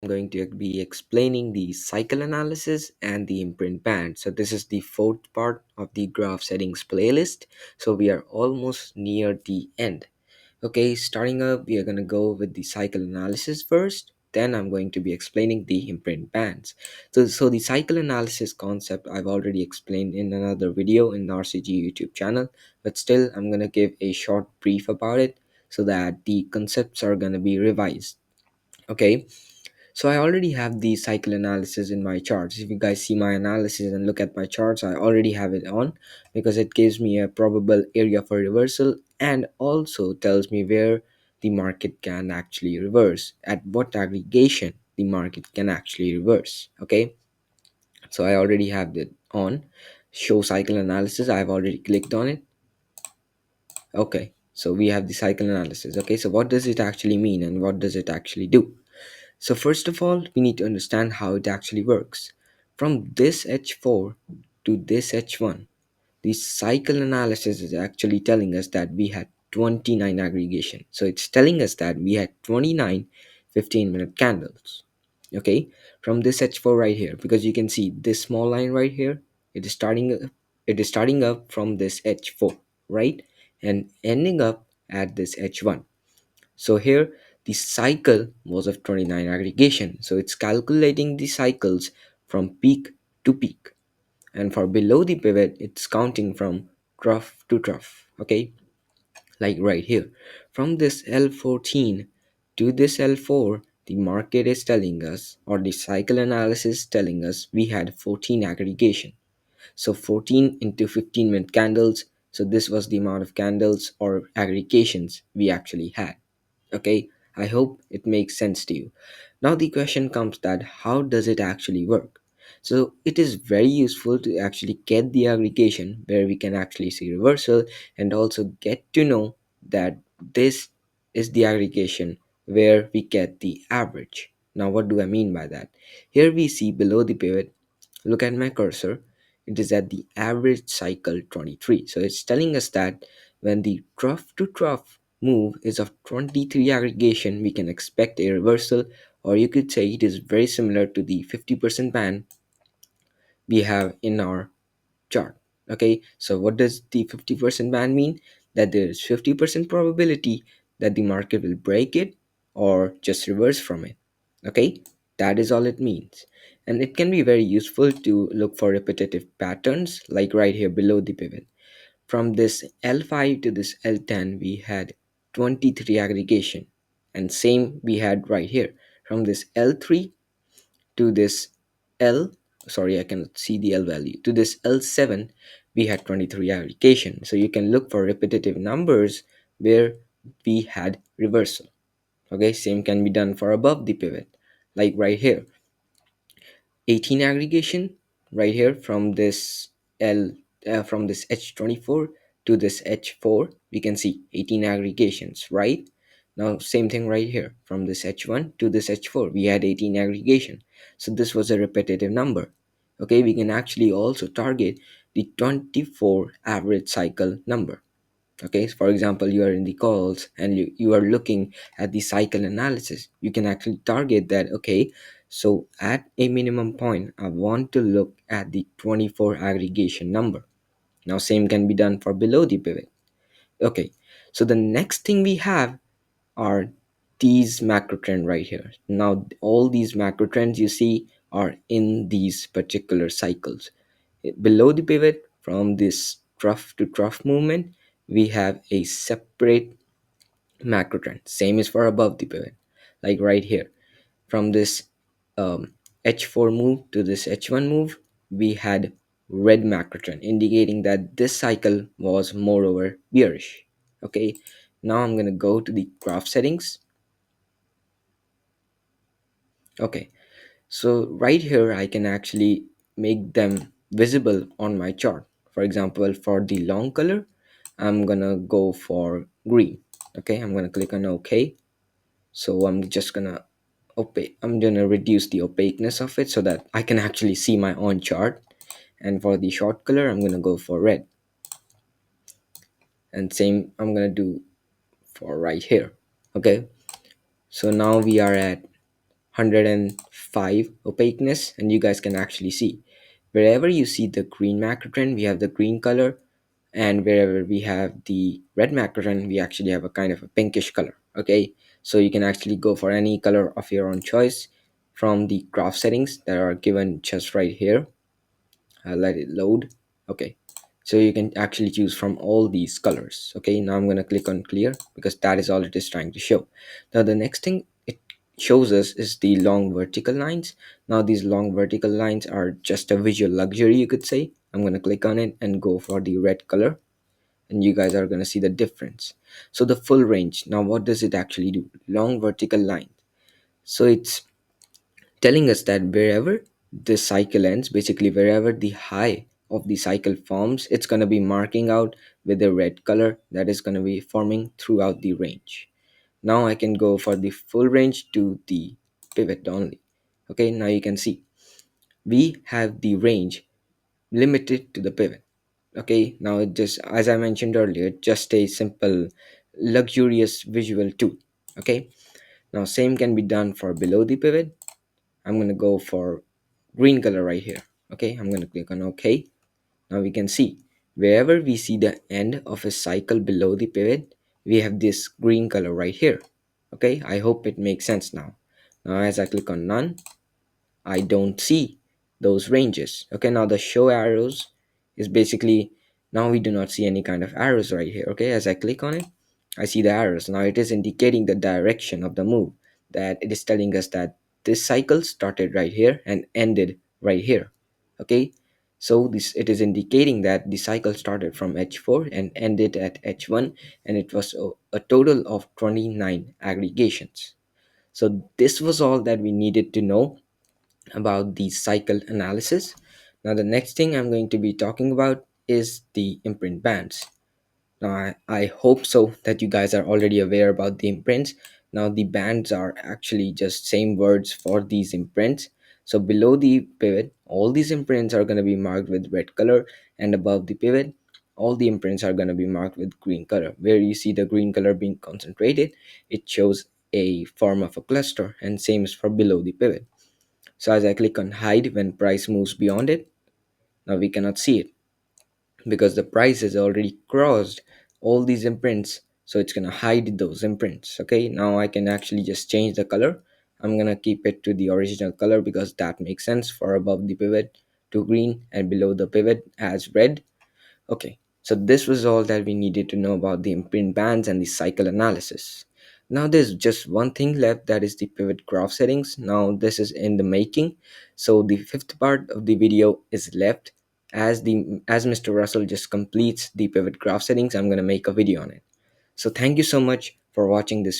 I'm going to be explaining the cycle analysis and the imprint band. So this is the fourth part of the graph settings playlist. So we are almost near the end. Okay, starting up, we are going to go with the cycle analysis first. Then I'm going to be explaining the imprint bands. So the cycle analysis concept I've already explained in another video in the RCG YouTube channel, but still I'm going to give a short brief about it so that the concepts are going to be revised. Okay, so I already have the cycle analysis in my charts. If you guys see my analysis and look at my charts, I already have it on because it gives me a probable area for reversal and also tells me where the market can actually reverse, at what aggregation the market can actually reverse. Okay, so I already have it on. Show cycle analysis. I've already clicked on it. Okay, so we have the cycle analysis. Okay, so what does it actually mean and what does it actually do? So first of all, we need to understand how it actually works. From this H4 to this H1, the cycle analysis is actually telling us that we had 29 aggregation. So it's telling us that we had 29 15-minute candles. Okay, from this H4 right here, because you can see this small line right here, it is starting up from this H4, right? And ending up at this H1. So here the cycle was of 29 aggregation. So it's calculating the cycles from peak to peak. And for below the pivot, it's counting from trough to trough. Okay, like right here. From this L14 to this L4, the market is telling us, or the cycle analysis is telling us, we had 14 aggregation. So 14 into 15-minute candles. So this was the amount of candles or aggregations we actually had. Okay, I hope it makes sense to you. Now the question comes that how does it actually work? So it is very useful to actually get the aggregation where we can actually see reversal and also get to know that this is the aggregation where we get the average. Now what do I mean by that? Here we see below the pivot, look at my cursor, it is at the average cycle 23. So it's telling us that when the trough to trough move is of 23 aggregation, we can expect a reversal, or you could say it is very similar to the 50% band we have in our chart. Okay, so what does the 50% band mean? That there is 50% probability that the market will break it or just reverse from it. Okay, that is all it means. And it can be very useful to look for repetitive patterns like right here below the pivot. From this L5 to this L10, we had 23 aggregation, and same we had right here. From this L3 to this L, sorry, I cannot see the L value, to this L7, we had 23 aggregation. So you can look for repetitive numbers where we had reversal. Okay, same can be done for above the pivot, like right here. 18 aggregation right here from this L from this H24 to this H4, we can see 18 aggregations, right? Now same thing right here from this H1 to this H4, we had 18 aggregation. So this was a repetitive number. Okay, we can actually also target the 24 average cycle number. Okay, so for example, you are in the calls and you are looking at the cycle analysis, you can actually target that. Okay, so at a minimum point I want to look at the 24 aggregation number. Now same can be done for below the pivot. Okay, so the next thing we have are these macro trend right here. Now all these macro trends you see are in these particular cycles. Below the pivot, from this trough to trough movement, we have a separate macro trend. Same is for above the pivot, like right here. From this H4 move to this H1 move, we had red macro trend, indicating that this cycle was moreover bearish. Okay, now I'm gonna go to the graph settings. Okay, so right here I can actually make them visible on my chart. For example, for the long color, I'm gonna go for green. Okay, I'm gonna click on OK. So I'm gonna reduce the opaqueness of it so that I can actually see my own chart. And for the short color, I'm gonna go for red. And same I'm gonna do for right here. Okay, so now we are at 105 opaqueness, and you guys can actually see wherever you see the green macro trend, we have the green color, and wherever we have the red macro trend, we actually have a kind of a pinkish color. Okay, so you can actually go for any color of your own choice from the graph settings that are given just right here. I'll let it load. Okay, so you can actually choose from all these colors. Okay, now I'm going to click on clear because that is all it is trying to show. Now the next thing it shows us is the long vertical lines. Now these long vertical lines are just a visual luxury, you could say. I'm going to click on it and go for the red color, and you guys are going to see the difference. So the full range, now what does it actually do? Long vertical line, so it's telling us that wherever the cycle ends, basically wherever the high of the cycle forms, it's going to be marking out with a red color that is going to be forming throughout the range. Now I can go for the full range to the pivot only. Okay, now you can see we have the range limited to the pivot. Okay, now it just, as I mentioned earlier, just a simple luxurious visual tool. Okay, now same can be done for below the pivot. I'm going to go for green color right here. Okay, I'm going to click on OK. Now we can see wherever we see the end of a cycle below the pivot, we have this green color right here. Okay, I hope it makes sense now. Now as I click on none, I don't see those ranges. Okay, now the show arrows is basically, now we do not see any kind of arrows right here. Okay, as I click on it, I see the arrows. Now it is indicating the direction of the move, that it is telling us that this cycle started right here and ended right here. Okay, so this, it is indicating that the cycle started from h4 and ended at h1, and it was a total of 29 aggregations. So this was all that we needed to know about the cycle analysis. Now, the next thing I'm going to be talking about is the imprint bands. Now, I hope so that you guys are already aware about the imprints. Now, the bands are actually just same words for these imprints. So below the pivot, all these imprints are going to be marked with red color, and above the pivot, all the imprints are going to be marked with green color. Where you see the green color being concentrated, it shows a form of a cluster, and same is for below the pivot. So as I click on hide when price moves beyond it, now we cannot see it because the price has already crossed all these imprints. So it's gonna hide those imprints. Okay, now I can actually just change the color. I'm gonna keep it to the original color because that makes sense, for above the pivot to green and below the pivot as red. Okay, so this was all that we needed to know about the imprint bands and the cycle analysis. Now there's just one thing left, that is the pivot graph settings. Now this is in the making, so the fifth part of the video is left. As Mr. Russell just completes the pivot graph settings, I'm going to make a video on it. So thank you so much for watching this video.